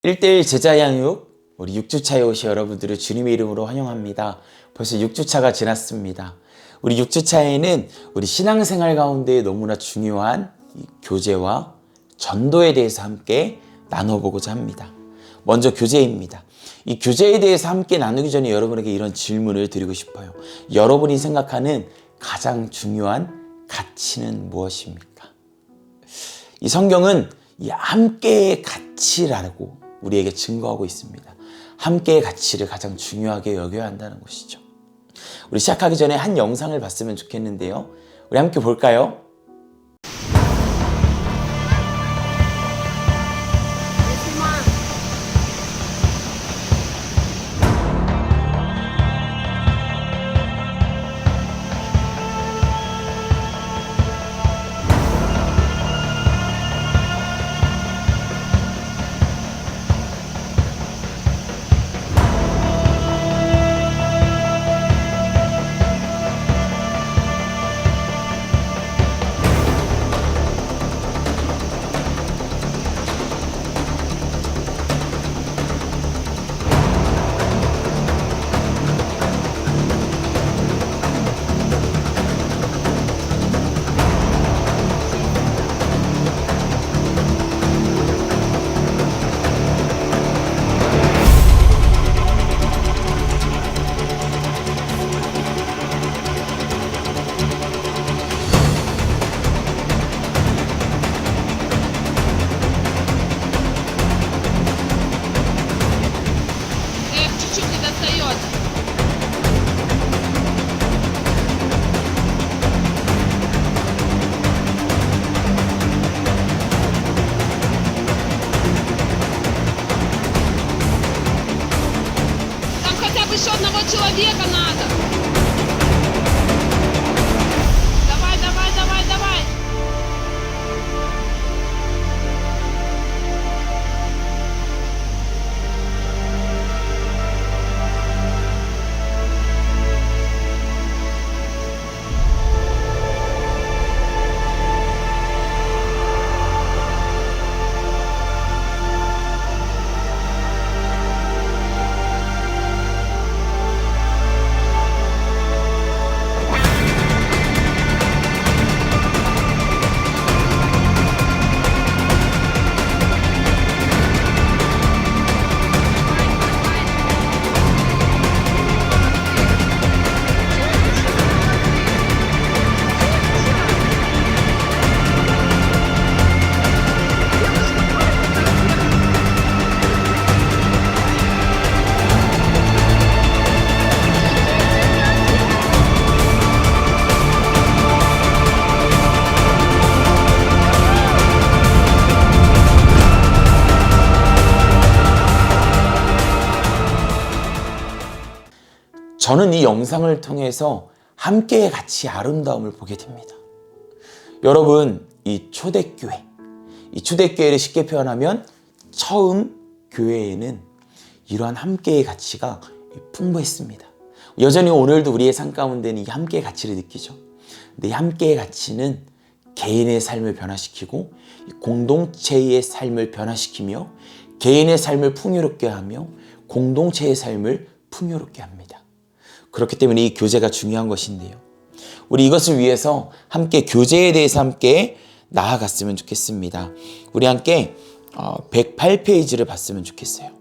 1대1 제자 양육 우리 6주차에 오신 여러분들을 주님의 이름으로 환영합니다. 벌써 6주차가 지났습니다. 우리 6주차에는 우리 신앙생활 가운데 너무나 중요한 이 교제와 전도에 대해서 함께 나눠보고자 합니다. 먼저 교제입니다. 이 교제에 대해서 함께 나누기 전에 여러분에게 이런 질문을 드리고 싶어요. 여러분이 생각하는 가장 중요한 가치는 무엇입니까? 이 성경은 이 함께의 가치라고 우리에게 증거하고 있습니다. 함께의 가치를 가장 중요하게 여겨야 한다는 것이죠. 우리 시작하기 전에 한 영상을 봤으면 좋겠는데요. 우리 함께 볼까요? Чуть-чуть не достает. Там хотя бы еще одного человека надо. Давай, давай, давай, давай. 저는 이 영상을 통해서 함께의 가치 아름다움을 보게 됩니다. 여러분, 이 초대교회를 쉽게 표현하면 처음 교회에는 이러한 함께의 가치가 풍부했습니다. 여전히 오늘도 우리의 삶 가운데는 이 함께의 가치를 느끼죠. 근데 이 함께의 가치는 개인의 삶을 변화시키고 공동체의 삶을 변화시키며 개인의 삶을 풍요롭게 하며 공동체의 삶을 풍요롭게 합니다. 그렇기 때문에 이 교제가 중요한 것인데요. 우리 이것을 위해서 함께 교제에 대해서 함께 나아갔으면 좋겠습니다. 우리 함께 108페이지를 봤으면 좋겠어요.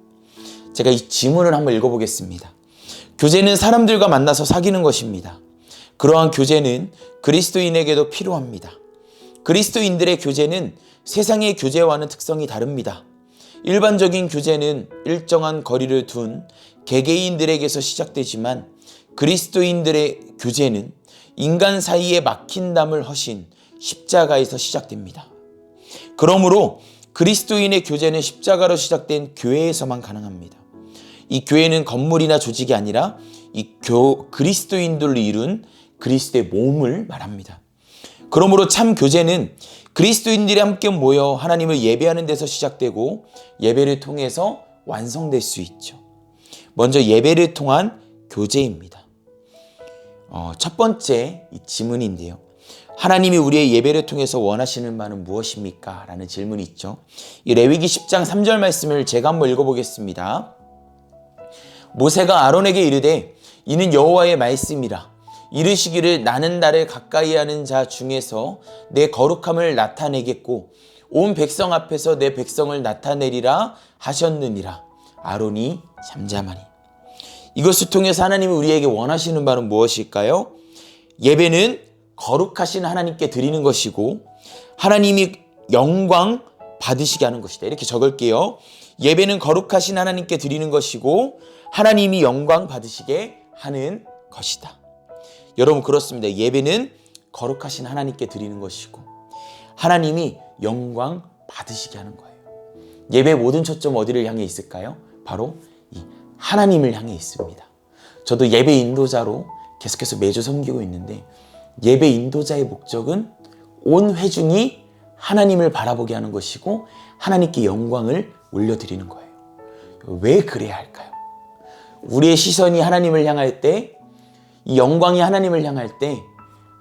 제가 이 지문을 한번 읽어보겠습니다. 교제는 사람들과 만나서 사귀는 것입니다. 그러한 교제는 그리스도인에게도 필요합니다. 그리스도인들의 교제는 세상의 교제와는 특성이 다릅니다. 일반적인 교제는 일정한 거리를 둔 개개인들에게서 시작되지만 그리스도인들의 교제는 인간 사이에 막힌 담을 허신 십자가에서 시작됩니다. 그러므로 그리스도인의 교제는 십자가로 시작된 교회에서만 가능합니다. 이 교회는 건물이나 조직이 아니라 이 그리스도인들로 이룬 그리스도의 몸을 말합니다. 그러므로 참 교제는 그리스도인들이 함께 모여 하나님을 예배하는 데서 시작되고 예배를 통해서 완성될 수 있죠. 먼저 예배를 통한 교제입니다. 첫 번째 이 지문인데요. 하나님이 우리의 예배를 통해서 원하시는 바는 무엇입니까? 라는 질문이 있죠. 이 레위기 10장 3절 말씀을 제가 한번 읽어보겠습니다. 모세가 아론에게 이르되 이는 여호와의 말씀이라. 이르시기를 나는 나를 가까이 하는 자 중에서 내 거룩함을 나타내겠고 온 백성 앞에서 내 백성을 나타내리라 하셨느니라. 아론이 잠잠하니. 이것을 통해서 하나님이 우리에게 원하시는 바는 무엇일까요? 예배는 거룩하신 하나님께 드리는 것이고 하나님이 영광 받으시게 하는 것이다. 이렇게 적을게요. 예배는 거룩하신 하나님께 드리는 것이고 하나님이 영광 받으시게 하는 것이다. 여러분 그렇습니다. 예배는 거룩하신 하나님께 드리는 것이고 하나님이 영광 받으시게 하는 거예요. 예배의 모든 초점 어디를 향해 있을까요? 바로 이 하나님을 향해 있습니다. 저도 예배 인도자로 계속해서 매주 섬기고 있는데 예배 인도자의 목적은 온 회중이 하나님을 바라보게 하는 것이고 하나님께 영광을 올려드리는 거예요. 왜 그래야 할까요? 우리의 시선이 하나님을 향할 때, 이 영광이 하나님을 향할 때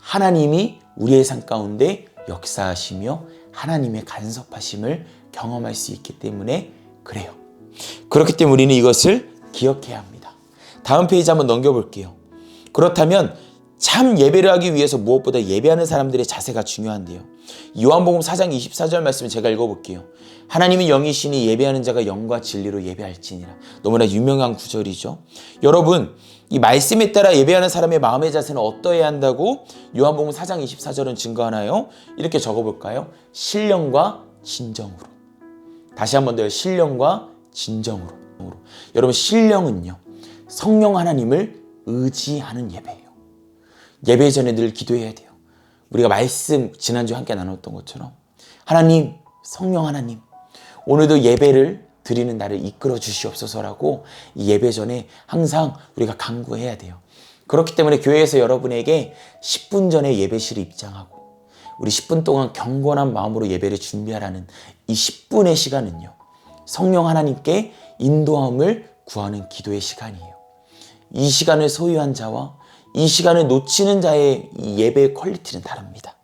하나님이 우리의 삶 가운데 역사하시며 하나님의 간섭하심을 경험할 수 있기 때문에 그래요. 그렇기 때문에 우리는 이것을 기억해야 합니다. 다음 페이지 한번 넘겨볼게요. 그렇다면 참 예배를 하기 위해서 무엇보다 예배하는 사람들의 자세가 중요한데요. 요한복음 4장 24절 말씀을 제가 읽어볼게요. 하나님이 영이시니 예배하는 자가 영과 진리로 예배할지니라. 너무나 유명한 구절이죠. 여러분 이 말씀에 따라 예배하는 사람의 마음의 자세는 어떠해야 한다고 요한복음 4장 24절은 증거하나요? 이렇게 적어볼까요? 신령과 진정으로. 다시 한번 더요. 신령과 진정으로. 여러분 신령은요. 성령 하나님을 의지하는 예배예요. 예배 전에 늘 기도해야 돼요. 우리가 말씀 지난주에 함께 나눴던 것처럼 하나님, 성령 하나님 오늘도 예배를 드리는 나를 이끌어 주시옵소서라고 이 예배 전에 항상 우리가 간구해야 돼요. 그렇기 때문에 교회에서 여러분에게 10분 전에 예배실에 입장하고 우리 10분 동안 경건한 마음으로 예배를 준비하라는 이 10분의 시간은요. 성령 하나님께 인도함을 구하는 기도의 시간이에요. 이 시간을 소유한 자와 이 시간을 놓치는 자의 이 예배의 퀄리티는 다릅니다.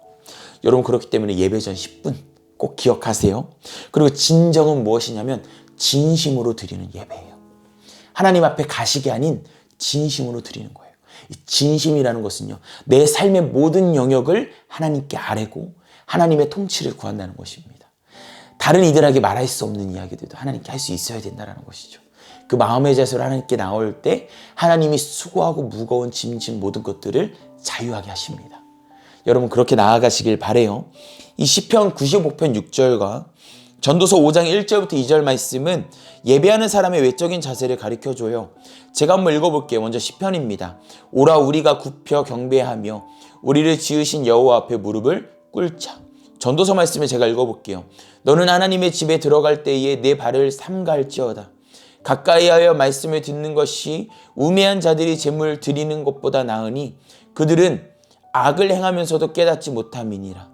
여러분 그렇기 때문에 예배 전 10분 꼭 기억하세요. 그리고 진정은 무엇이냐면 진심으로 드리는 예배예요. 하나님 앞에 가식이 아닌 진심으로 드리는 거예요. 이 진심이라는 것은요. 내 삶의 모든 영역을 하나님께 아뢰고 하나님의 통치를 구한다는 것입니다. 다른 이들에게 말할 수 없는 이야기들도 하나님께 할 수 있어야 된다는 것이죠. 그 마음의 자세로 하나님께 나올 때 하나님이 수고하고 무거운 짐진 모든 것들을 자유하게 하십니다. 여러분 그렇게 나아가시길 바라요. 이 시편 95편 6절과 전도서 5장 1절부터 2절 말씀은 예배하는 사람의 외적인 자세를 가르쳐줘요. 제가 한번 읽어볼게요. 먼저 시편입니다. 오라 우리가 굽혀 경배하며 우리를 지으신 여호와 앞에 무릎을 꿇자. 전도서 말씀을 제가 읽어볼게요. 너는 하나님의 집에 들어갈 때에 내 발을 삼갈지어다. 가까이하여 말씀을 듣는 것이 우매한 자들이 제물 드리는 것보다 나으니 그들은 악을 행하면서도 깨닫지 못함이니라.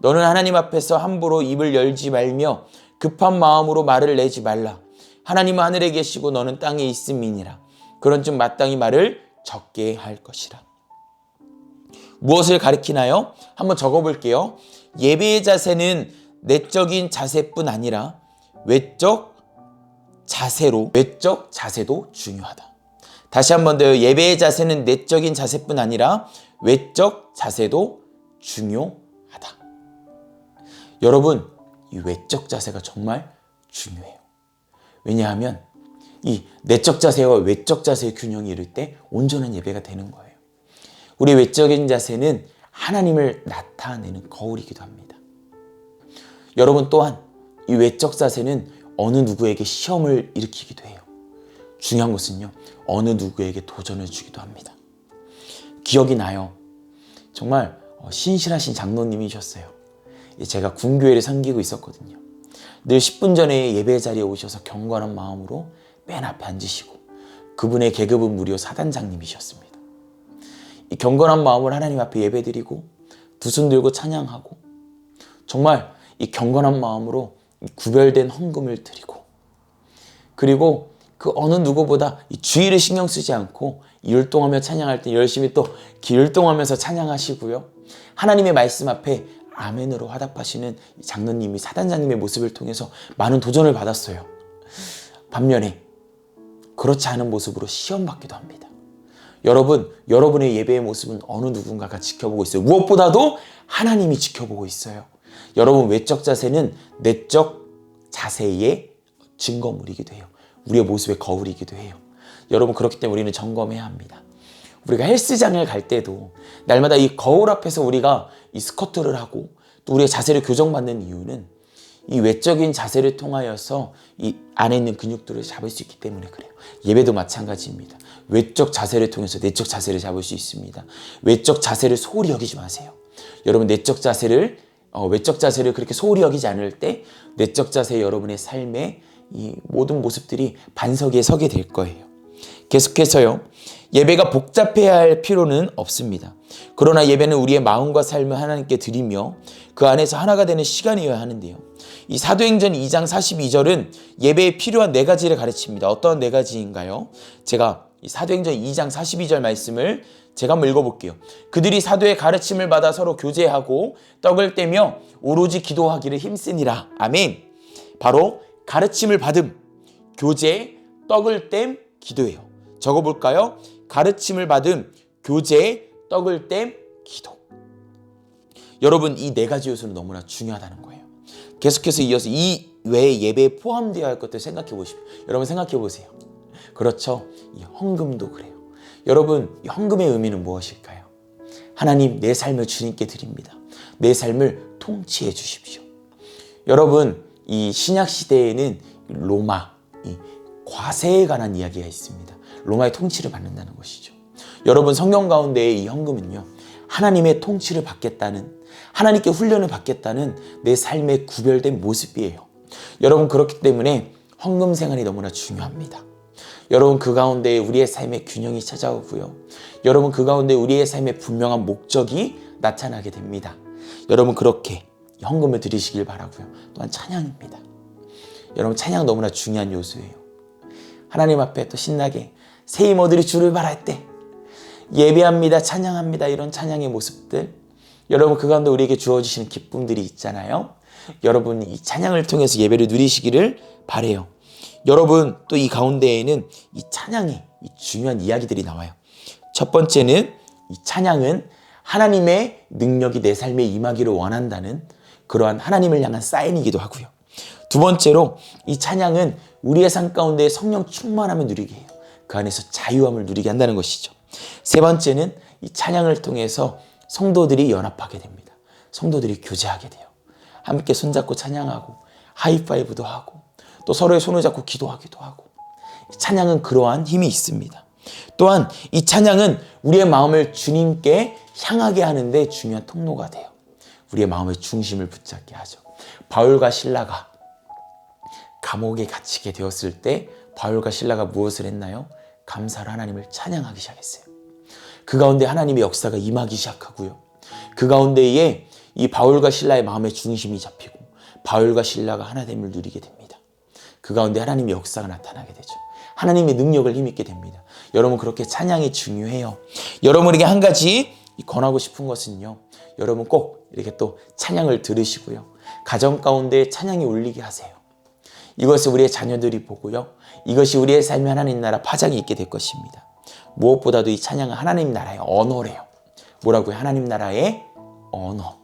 너는 하나님 앞에서 함부로 입을 열지 말며 급한 마음으로 말을 내지 말라. 하나님은 하늘에 계시고 너는 땅에 있음이니라. 그런즉 마땅히 말을 적게 할 것이라. 무엇을 가리키나요? 한번 적어볼게요. 예배의 자세는 내적인 자세뿐 아니라 외적 자세도 중요하다. 다시 한번 더요. 예배의 자세는 내적인 자세뿐 아니라 외적 자세도 중요하다. 여러분, 이 외적 자세가 정말 중요해요. 왜냐하면 이 내적 자세와 외적 자세의 균형이 이룰 때 온전한 예배가 되는 거예요. 우리 외적인 자세는 하나님을 나타내는 거울이기도 합니다. 여러분 또한 이 외적 자세는 어느 누구에게 시험을 일으키기도 해요. 중요한 것은요. 어느 누구에게 도전을 주기도 합니다. 기억이 나요. 정말 신실하신 장로님이셨어요. 제가 군교회를 섬기고 있었거든요. 늘 10분 전에 예배 자리에 오셔서 경건한 마음으로 맨 앞에 앉으시고 그분의 계급은 무려 사단장님이셨습니다. 이 경건한 마음을 하나님 앞에 예배드리고 두 손 들고 찬양하고 정말 이 경건한 마음으로 구별된 헌금을 드리고 그리고 그 어느 누구보다 이 주의를 신경 쓰지 않고 율동하며 찬양할 때 열심히 또 율동하면서 찬양하시고요. 하나님의 말씀 앞에 아멘으로 화답하시는 장로님이 사단장님의 모습을 통해서 많은 도전을 받았어요. 반면에 그렇지 않은 모습으로 시험받기도 합니다. 여러분, 여러분의 예배의 모습은 어느 누군가가 지켜보고 있어요. 무엇보다도 하나님이 지켜보고 있어요. 여러분, 외적 자세는 내적 자세의 증거물이기도 해요. 우리의 모습의 거울이기도 해요. 여러분, 그렇기 때문에 우리는 점검해야 합니다. 우리가 헬스장을 갈 때도 날마다 이 거울 앞에서 우리가 이 스쿼트를 하고 또 우리의 자세를 교정받는 이유는 이 외적인 자세를 통하여서 이 안에 있는 근육들을 잡을 수 있기 때문에 그래요. 예배도 마찬가지입니다. 외적 자세를 통해서 내적 자세를 잡을 수 있습니다. 외적 자세를 소홀히 여기지 마세요. 여러분, 외적 자세를 그렇게 소홀히 여기지 않을 때 내적 자세의 여러분의 삶의 이 모든 모습들이 반석에 서게 될 거예요. 계속해서요. 예배가 복잡해야 할 필요는 없습니다. 그러나 예배는 우리의 마음과 삶을 하나님께 드리며 그 안에서 하나가 되는 시간이어야 하는데요. 이 사도행전 2장 42절은 예배에 필요한 4가지를 가르칩니다. 어떤 4가지인가요? 제가 이 사도행전 2장 42절 말씀을 제가 한번 읽어볼게요. 그들이 사도의 가르침을 받아 서로 교제하고 떡을 떼며 오로지 기도하기를 힘쓰니라. 아멘. 바로 가르침을 받음, 교제, 떡을 땜, 기도예요. 적어볼까요? 가르침을 받음, 교제, 떡을 땜, 기도. 여러분, 이 4가지 요소는 너무나 중요하다는 거예요. 계속해서 이어서 이 외에 예배에 포함되어야 할 것들 생각해 보십시오. 여러분, 생각해 보세요. 그렇죠. 이 헌금도 그래요. 여러분, 이 헌금의 의미는 무엇일까요? 하나님, 내 삶을 주님께 드립니다. 내 삶을 통치해 주십시오. 여러분, 이 신약 시대에는 로마, 이 과세에 관한 이야기가 있습니다. 로마의 통치를 받는다는 것이죠. 여러분, 성경 가운데의 이 헌금은요, 하나님의 통치를 받겠다는, 하나님께 훈련을 받겠다는 내 삶의 구별된 모습이에요. 여러분, 그렇기 때문에 헌금 생활이 너무나 중요합니다. 여러분, 그 가운데 우리의 삶의 균형이 찾아오고요. 여러분, 그 가운데 우리의 삶의 분명한 목적이 나타나게 됩니다. 여러분, 그렇게 헌금을 드리시길 바라고요. 또한 찬양입니다. 여러분, 찬양 너무나 중요한 요소예요. 하나님 앞에 또 신나게 새 이모들이 주를 바랄 때 예배합니다, 찬양합니다, 이런 찬양의 모습들, 여러분, 그 가운데 우리에게 주어지시는 기쁨들이 있잖아요. 여러분, 이 찬양을 통해서 예배를 누리시기를 바라요. 여러분, 또 이 가운데에는 이 찬양의 이 중요한 이야기들이 나와요. 첫 번째는 이 찬양은 하나님의 능력이 내 삶에 임하기를 원한다는 그러한 하나님을 향한 사인이기도 하고요. 두 번째로 이 찬양은 우리의 삶 가운데 성령 충만함을 누리게 해요. 그 안에서 자유함을 누리게 한다는 것이죠. 세 번째는 이 찬양을 통해서 성도들이 연합하게 됩니다. 성도들이 교제하게 돼요. 함께 손잡고 찬양하고 하이파이브도 하고 또 서로의 손을 잡고 기도하기도 하고, 찬양은 그러한 힘이 있습니다. 또한 이 찬양은 우리의 마음을 주님께 향하게 하는데 중요한 통로가 돼요. 우리의 마음의 중심을 붙잡게 하죠. 바울과 실라가 감옥에 갇히게 되었을 때 바울과 실라가 무엇을 했나요? 감사로 하나님을 찬양하기 시작했어요. 그 가운데 하나님의 역사가 임하기 시작하고요. 그 가운데에 이 바울과 실라의 마음의 중심이 잡히고 바울과 실라가 하나됨을 누리게 됩니다. 그 가운데 하나님의 역사가 나타나게 되죠. 하나님의 능력을 힘입게 됩니다. 여러분, 그렇게 찬양이 중요해요. 여러분에게 한 가지 권하고 싶은 것은요, 여러분 꼭 이렇게 또 찬양을 들으시고요, 가정 가운데 찬양이 울리게 하세요. 이것을 우리의 자녀들이 보고요, 이것이 우리의 삶의 하나님 나라 파장이 있게 될 것입니다. 무엇보다도 이 찬양은 하나님 나라의 언어래요. 뭐라고요? 하나님 나라의 언어.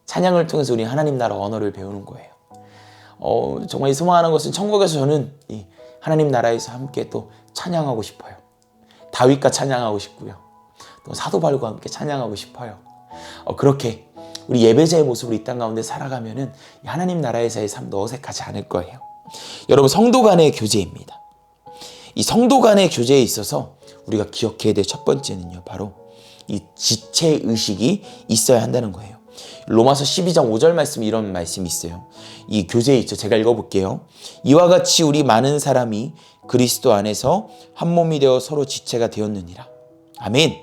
찬양을 통해서 우리 하나님 나라 언어를 배우는 거예요. 정말 소망하는 것은 천국에서 저는 이 하나님 나라에서 함께 또 찬양하고 싶어요. 다윗과 찬양하고 싶고요. 또 사도 바울과 함께 찬양하고 싶어요. 그렇게 우리 예배자의 모습으로 이 땅 가운데 살아가면은 하나님 나라에서의 삶도 어색하지 않을 거예요. 여러분, 성도 간의 교제입니다. 이 성도 간의 교제에 있어서 우리가 기억해야 될 첫 번째는요, 바로 이 지체 의식이 있어야 한다는 거예요. 로마서 12장 5절 말씀, 이런 말씀이 있어요. 이 교제에 있죠. 제가 읽어볼게요. 이와 같이 우리 많은 사람이 그리스도 안에서 한 몸이 되어 서로 지체가 되었느니라. 아멘.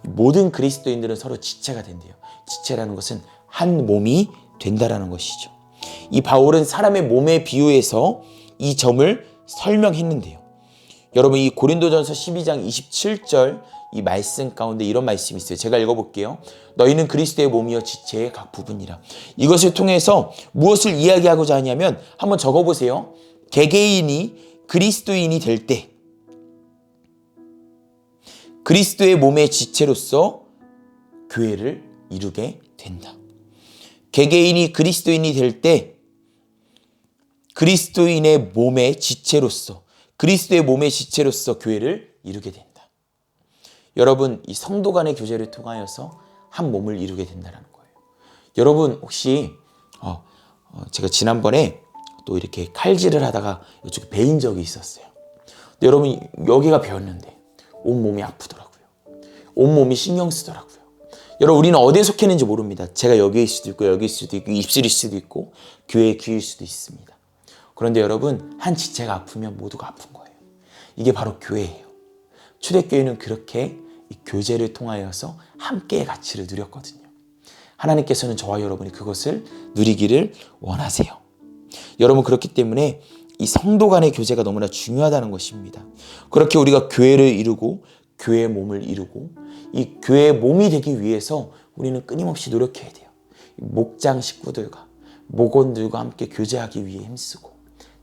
모든 그리스도인들은 서로 지체가 된대요. 지체라는 것은 한 몸이 된다라는 것이죠. 이 바울은 사람의 몸에 비유해서 이 점을 설명했는데요. 여러분, 이 고린도전서 12장 27절 이 말씀 가운데 이런 말씀이 있어요. 제가 읽어볼게요. 너희는 그리스도의 몸이요 지체의 각 부분이라. 이것을 통해서 무엇을 이야기하고자 하냐면 한번 적어보세요. 개개인이 그리스도인이 될 때 그리스도의 몸의 지체로서 교회를 이루게 된다. 개개인이 그리스도인이 될 때 그리스도인의 몸의 지체로서 그리스도의 몸의 지체로서 교회를 이루게 된다. 여러분, 이 성도 간의 교제를 통하여서 한 몸을 이루게 된다는 거예요. 여러분 혹시 제가 지난번에 또 이렇게 칼질을 하다가 이쪽에 베인 적이 있었어요. 근데 여러분 여기가 베었는데 온몸이 아프더라고요. 온몸이 신경 쓰더라고요. 여러분 우리는 어디에 속했는지 모릅니다. 제가 여기일 수도 있고 여기일 수도 있고 입술일 수도 있고 교회의 귀일 수도 있습니다. 그런데 여러분 한 지체가 아프면 모두가 아픈 거예요. 이게 바로 교회예요. 초대교회는 그렇게 이 교제를 통하여서 함께의 가치를 누렸거든요. 하나님께서는 저와 여러분이 그것을 누리기를 원하세요. 여러분 그렇기 때문에 이 성도 간의 교제가 너무나 중요하다는 것입니다. 그렇게 우리가 교회를 이루고 교회의 몸을 이루고 이 교회의 몸이 되기 위해서 우리는 끊임없이 노력해야 돼요. 목장 식구들과 목원들과 함께 교제하기 위해 힘쓰고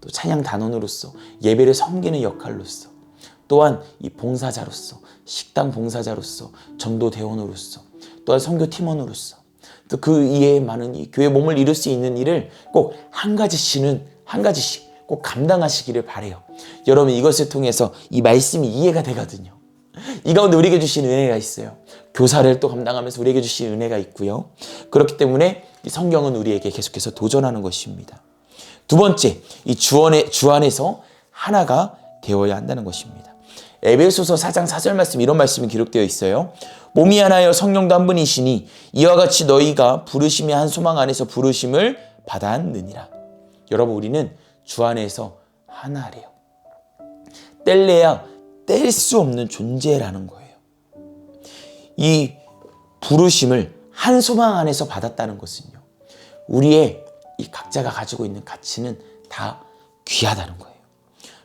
또 찬양 단원으로서 예배를 섬기는 역할로서 또한 이 봉사자로서 식당 봉사자로서 전도 대원으로서 또한 선교 팀원으로서 또 그 이외에 많은 이 교회 몸을 이룰 수 있는 일을 꼭 한 가지씩 꼭 감당하시기를 바래요. 여러분 이것을 통해서 이 말씀이 이해가 되거든요. 이 가운데 우리에게 주신 은혜가 있어요. 교사를 또 감당하면서 우리에게 주신 은혜가 있고요. 그렇기 때문에 이 성경은 우리에게 계속해서 도전하는 것입니다. 두 번째, 이 주 안에서 하나가 되어야 한다는 것입니다. 에베소서 4장 4절 말씀 이런 말씀이 기록되어 있어요. 몸이 하나여 성령도 한 분이시니 이와 같이 너희가 부르심의 한 소망 안에서 부르심을 받았느니라. 여러분 우리는 주 안에서 하나래요. 뗄래야 뗄 수 없는 존재라는 거예요. 이 부르심을 한 소망 안에서 받았다는 것은요. 우리의 이 각자가 가지고 있는 가치는 다 귀하다는 거예요.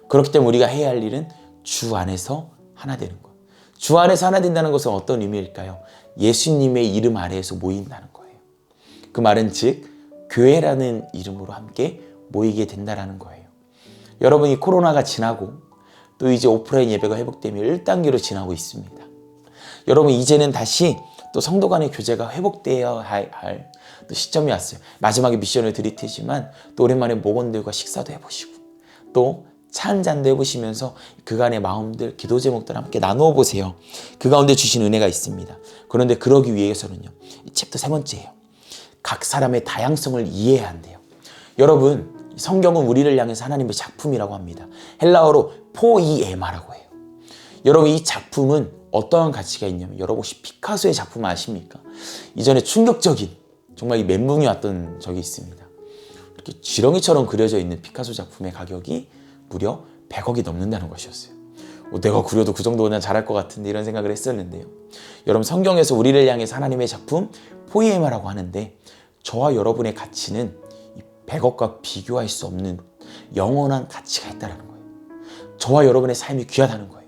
그렇기 때문에 우리가 해야 할 일은 주 안에서 하나 되는 것. 주 안에서 하나 된다는 것은 어떤 의미일까요? 예수님의 이름 아래에서 모인다는 거예요. 그 말은 즉 교회라는 이름으로 함께 모이게 된다는 거예요. 여러분 이 코로나가 지나고 또 이제 오프라인 예배가 회복되며 1단계로 지나고 있습니다. 여러분 이제는 다시 또 성도 간의 교제가 회복되어야 할 또 시점이 왔어요. 마지막에 미션을 드릴 테지만 또 오랜만에 목원들과 식사도 해보시고 또 차 한 잔도 해보시면서 그간의 마음들, 기도 제목들 함께 나누어 보세요. 그 가운데 주신 은혜가 있습니다. 그런데 그러기 위해서는요. 이 챕터 세 번째예요. 각 사람의 다양성을 이해해야 한대요. 여러분 성경은 우리를 향해서 하나님의 작품이라고 합니다. 헬라어로 포이에마라고 해요. 여러분 이 작품은 어떠한 가치가 있냐면 여러분 혹시 피카소의 작품 아십니까? 이전에 충격적인 정말 이 멘붕이 왔던 적이 있습니다. 이렇게 지렁이처럼 그려져 있는 피카소 작품의 가격이 무려 100억이 넘는다는 것이었어요. 내가 그려도 그 정도는 잘할 것 같은데 이런 생각을 했었는데요. 여러분 성경에서 우리를 향해서 하나님의 작품 포이에마라고 하는데 저와 여러분의 가치는 100억과 비교할 수 없는 영원한 가치가 있다는 거예요. 저와 여러분의 삶이 귀하다는 거예요.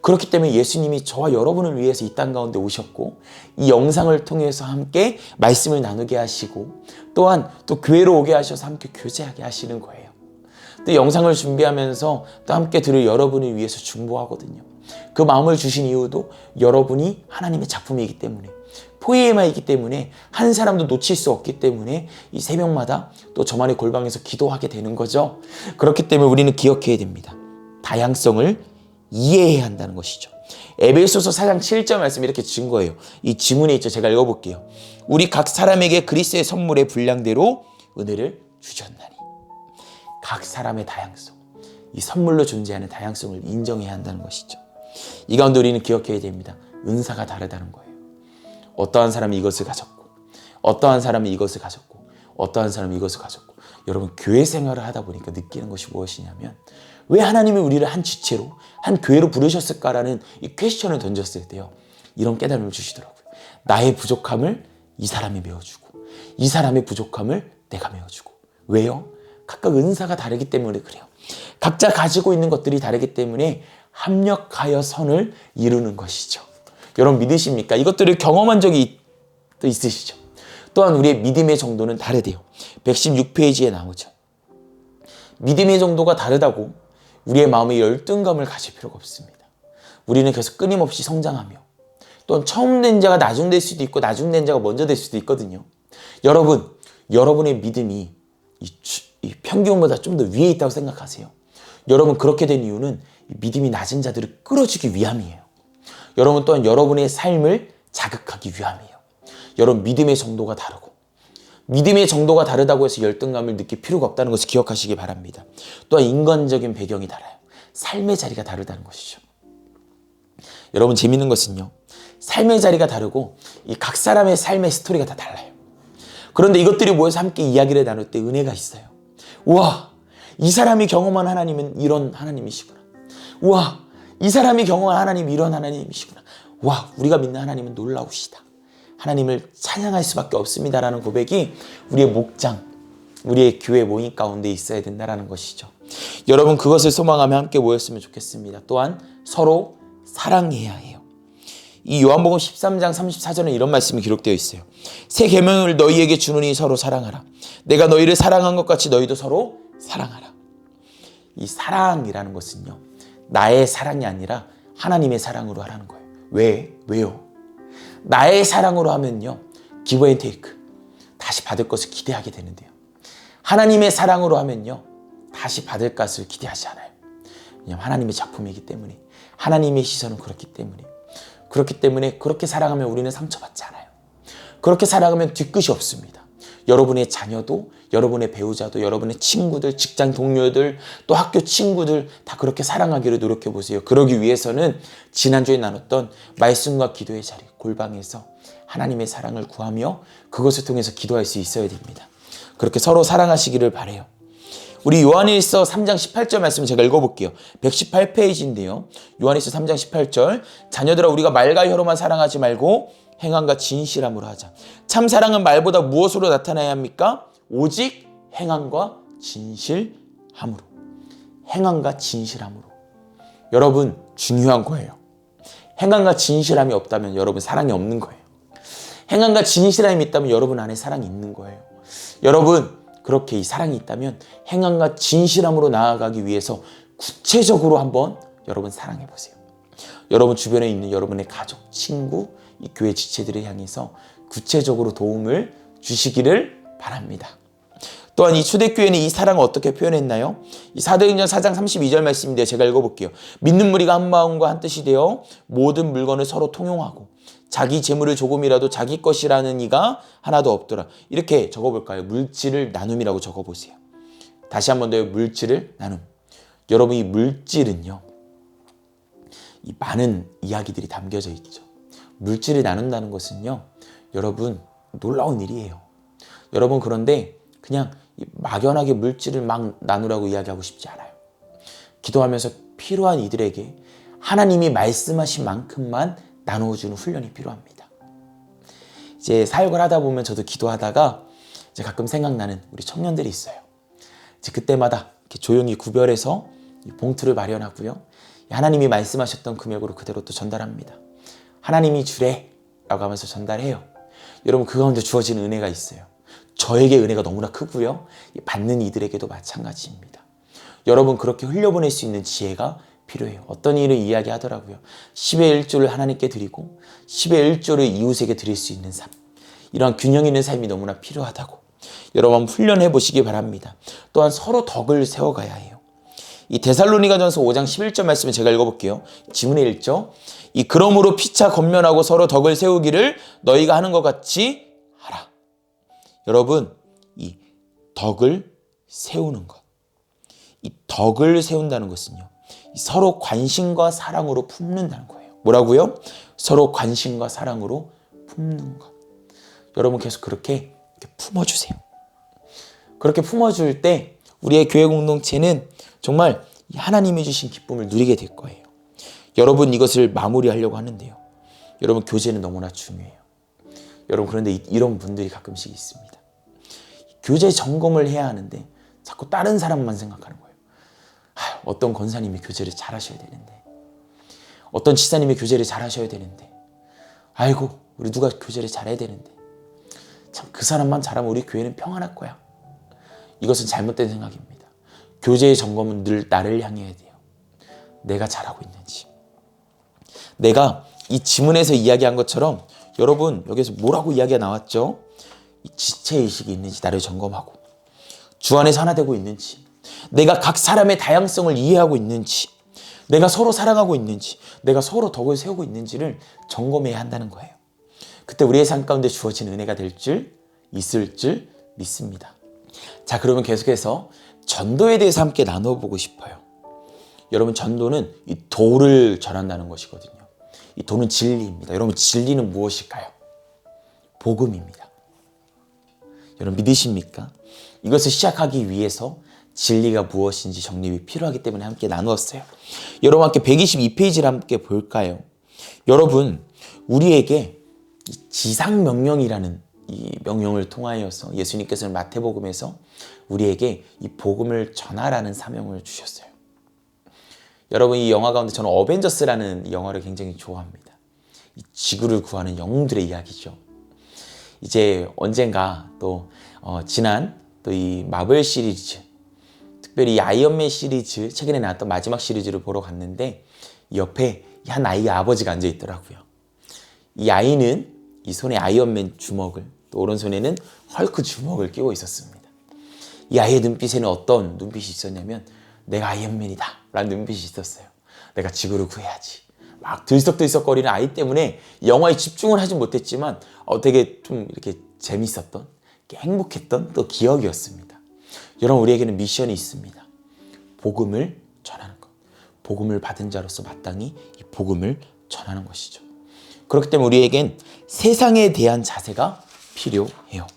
그렇기 때문에 예수님이 저와 여러분을 위해서 이 땅 가운데 오셨고 이 영상을 통해서 함께 말씀을 나누게 하시고 또한 또 교회로 오게 하셔서 함께 교제하게 하시는 거예요. 또 영상을 준비하면서 또 함께 들을 여러분을 위해서 중보하거든요. 그 마음을 주신 이유도 여러분이 하나님의 작품이기 때문에 포이에마이기 때문에 한 사람도 놓칠 수 없기 때문에 이 새벽마다 또 저만의 골방에서 기도하게 되는 거죠. 그렇기 때문에 우리는 기억해야 됩니다. 다양성을 이해해야 한다는 것이죠. 에베소서 4장 7절 말씀 이렇게 증거해요. 이 지문에 있죠. 제가 읽어볼게요. 우리 각 사람에게 그리스도의 선물의 분량대로 은혜를 주셨나니. 각 사람의 다양성, 이 선물로 존재하는 다양성을 인정해야 한다는 것이죠. 이 가운데 우리는 기억해야 됩니다. 은사가 다르다는 거예요. 어떠한 사람이 이것을 가졌고 어떠한 사람이 이것을 가졌고 어떠한 사람이 이것을 가졌고 여러분 교회 생활을 하다 보니까 느끼는 것이 무엇이냐면 왜 하나님이 우리를 한 지체로 한 교회로 부르셨을까라는 이 퀘스천을 던졌을 때요. 이런 깨달음을 주시더라고요. 나의 부족함을 이 사람이 메워주고 이 사람의 부족함을 내가 메워주고. 왜요? 각각 은사가 다르기 때문에 그래요. 각자 가지고 있는 것들이 다르기 때문에 합력하여 선을 이루는 것이죠. 여러분 믿으십니까? 이것들을 경험한 적이 또 있으시죠? 또한 우리의 믿음의 정도는 다르대요. 116페이지에 나오죠. 믿음의 정도가 다르다고 우리의 마음에 열등감을 가질 필요가 없습니다. 우리는 계속 끊임없이 성장하며 또한 처음 된 자가 나중 될 수도 있고 나중 된 자가 먼저 될 수도 있거든요. 여러분의 믿음이 이 평균보다 좀 더 위에 있다고 생각하세요. 여러분 그렇게 된 이유는 믿음이 낮은 자들을 끌어주기 위함이에요. 여러분 또한 여러분의 삶을 자극하기 위함이에요. 여러분 믿음의 정도가 다르고 믿음의 정도가 다르다고 해서 열등감을 느낄 필요가 없다는 것을 기억하시기 바랍니다. 또한 인간적인 배경이 달라요. 삶의 자리가 다르다는 것이죠. 여러분 재밌는 것은요. 삶의 자리가 다르고 이 각 사람의 삶의 스토리가 다 달라요. 그런데 이것들이 모여서 함께 이야기를 나눌 때 은혜가 있어요. 우와, 이 사람이 경험한 하나님은 이런 하나님이시구나. 우와, 이 사람이 경험한 하나님이 이런 하나님이시구나. 와, 우리가 믿는 하나님은 놀라우시다. 하나님을 찬양할 수밖에 없습니다라는 고백이 우리의 목장, 우리의 교회 모임 가운데 있어야 된다는 것이죠. 여러분 그것을 소망하며 함께 모였으면 좋겠습니다. 또한 서로 사랑해야 해요. 이 요한복음 13장 34절에 이런 말씀이 기록되어 있어요. 새 계명을 너희에게 주노니 서로 사랑하라. 내가 너희를 사랑한 것 같이 너희도 서로 사랑하라. 이 사랑이라는 것은요. 나의 사랑이 아니라 하나님의 사랑으로 하라는 거예요. 왜요? 나의 사랑으로 하면요. give and take. 다시 받을 것을 기대하게 되는데요. 하나님의 사랑으로 하면요. 다시 받을 것을 기대하지 않아요. 왜냐하면 하나님의 작품이기 때문에. 하나님의 시선은 그렇기 때문에. 그렇기 때문에 그렇게 사랑하면 우리는 상처받지 않아요. 그렇게 살아가면 뒤끝이 없습니다. 여러분의 자녀도, 여러분의 배우자도, 여러분의 친구들, 직장 동료들, 또 학교 친구들 다 그렇게 사랑하기를 노력해 보세요. 그러기 위해서는 지난주에 나눴던 말씀과 기도의 자리, 골방에서 하나님의 사랑을 구하며 그것을 통해서 기도할 수 있어야 됩니다. 그렇게 서로 사랑하시기를 바라요. 우리 요한일서 3장 18절 말씀 제가 읽어볼게요. 118페이지인데요. 요한일서 3장 18절. 자녀들아 우리가 말과 혀로만 사랑하지 말고 행함과 진실함으로 하자. 참 사랑은 말보다 무엇으로 나타나야 합니까? 오직 행함과 진실함으로. 행함과 진실함으로. 여러분 중요한 거예요. 행함과 진실함이 없다면 여러분 사랑이 없는 거예요. 행함과 진실함이 있다면 여러분 안에 사랑이 있는 거예요. 여러분 그렇게 이 사랑이 있다면 행함과 진실함으로 나아가기 위해서 구체적으로 한번 여러분 사랑해 보세요. 여러분 주변에 있는 여러분의 가족, 친구, 이 교회 지체들을 향해서 구체적으로 도움을 주시기를 바랍니다. 또한 이 초대교회는 이 사랑을 어떻게 표현했나요? 이 사도행전 4장 32절 말씀인데 제가 읽어볼게요. 믿는 무리가 한 마음과 한 뜻이 되어 모든 물건을 서로 통용하고 자기 재물을 조금이라도 자기 것이라는 이가 하나도 없더라. 이렇게 적어볼까요? 물질을 나눔이라고 적어보세요. 다시 한 번 더요. 물질을 나눔. 여러분 이 물질은요. 이 많은 이야기들이 담겨져 있죠. 물질을 나눈다는 것은요. 여러분 놀라운 일이에요. 여러분 그런데 그냥 막연하게 물질을 막 나누라고 이야기하고 싶지 않아요. 기도하면서 필요한 이들에게 하나님이 말씀하신 만큼만 나누어주는 훈련이 필요합니다. 이제 사역을 하다 보면 저도 기도하다가 이제 가끔 생각나는 우리 청년들이 있어요. 이제 그때마다 이렇게 조용히 구별해서 봉투를 마련하고요. 하나님이 말씀하셨던 금액으로 그대로 또 전달합니다. 하나님이 주래 라고 하면서 전달해요. 여러분 그 가운데 주어지는 은혜가 있어요. 저에게 은혜가 너무나 크고요. 받는 이들에게도 마찬가지입니다. 여러분 그렇게 흘려보낼 수 있는 지혜가 필요해요. 어떤 일을 이야기하더라고요. 10의 1조를 하나님께 드리고 10의 1조를 이웃에게 드릴 수 있는 삶. 이러한 균형 있는 삶이 너무나 필요하다고 여러분 훈련해 보시기 바랍니다. 또한 서로 덕을 세워가야 해요. 이 데살로니가전서 5장 11절 말씀을 제가 읽어볼게요. 지문의 1조. 이 그러므로 피차 권면하고 서로 덕을 세우기를 너희가 하는 것 같이 하라. 여러분 이 덕을 세우는 것. 이 덕을 세운다는 것은요. 서로 관심과 사랑으로 품는다는 거예요. 뭐라고요? 서로 관심과 사랑으로 품는 것. 여러분 계속 그렇게 품어주세요. 그렇게 품어줄 때 우리의 교회 공동체는 정말 하나님이 주신 기쁨을 누리게 될 거예요. 여러분 이것을 마무리하려고 하는데요. 여러분 교제는 너무나 중요해요. 여러분 그런데 이런 분들이 가끔씩 있습니다. 교제 점검을 해야 하는데 자꾸 다른 사람만 생각하는 거예요. 어떤 권사님이 교제를 잘 하셔야 되는데 어떤 지사님이 교제를 잘 하셔야 되는데 아이고 우리 누가 교제를 잘해야 되는데 참 그 사람만 잘하면 우리 교회는 평안할 거야. 이것은 잘못된 생각입니다. 교제의 점검은 늘 나를 향해야 돼요. 내가 잘하고 있는지. 내가 이 지문에서 이야기한 것처럼 여러분 여기서 뭐라고 이야기가 나왔죠? 이 지체의식이 있는지 나를 점검하고 주 안에서 하나 되고 있는지, 내가 각 사람의 다양성을 이해하고 있는지, 내가 서로 사랑하고 있는지, 내가 서로 덕을 세우고 있는지를 점검해야 한다는 거예요. 그때 우리의 삶 가운데 주어진 은혜가 될 줄, 있을 줄 믿습니다. 자, 그러면 계속해서 전도에 대해서 함께 나눠보고 싶어요. 여러분, 전도는 이 도를 전한다는 것이거든요. 이 도는 진리입니다. 여러분, 진리는 무엇일까요? 복음입니다. 여러분, 믿으십니까? 이것을 시작하기 위해서 진리가 무엇인지 정립이 필요하기 때문에 함께 나누었어요. 여러분, 함께 122페이지를 함께 볼까요? 여러분, 우리에게 지상명령이라는 이 명령을 통하여서 예수님께서는 마태복음에서 우리에게 이 복음을 전하라는 사명을 주셨어요. 여러분, 이 영화 가운데 저는 어벤져스라는 영화를 굉장히 좋아합니다. 이 지구를 구하는 영웅들의 이야기죠. 이제 언젠가 또 지난 또 이 마블 시리즈, 특별히 이 아이언맨 시리즈, 최근에 나왔던 마지막 시리즈를 보러 갔는데 옆에 한 아이의 아버지가 앉아 있더라고요. 이 아이는 이 손에 아이언맨 주먹을, 또 오른손에는 헐크 주먹을 끼고 있었습니다. 이 아이의 눈빛에는 어떤 눈빛이 있었냐면 내가 아이언맨이다 라는 눈빛이 있었어요. 내가 지구를 구해야지. 막 들썩들썩거리는 아이 때문에 영화에 집중을 하진 못했지만 되게 좀 이렇게 재밌었던, 행복했던 또 기억이었습니다. 여러분, 우리에게는 미션이 있습니다. 복음을 전하는 것. 복음을 받은 자로서 마땅히 이 복음을 전하는 것이죠. 그렇기 때문에 우리에겐 세상에 대한 자세가 필요해요.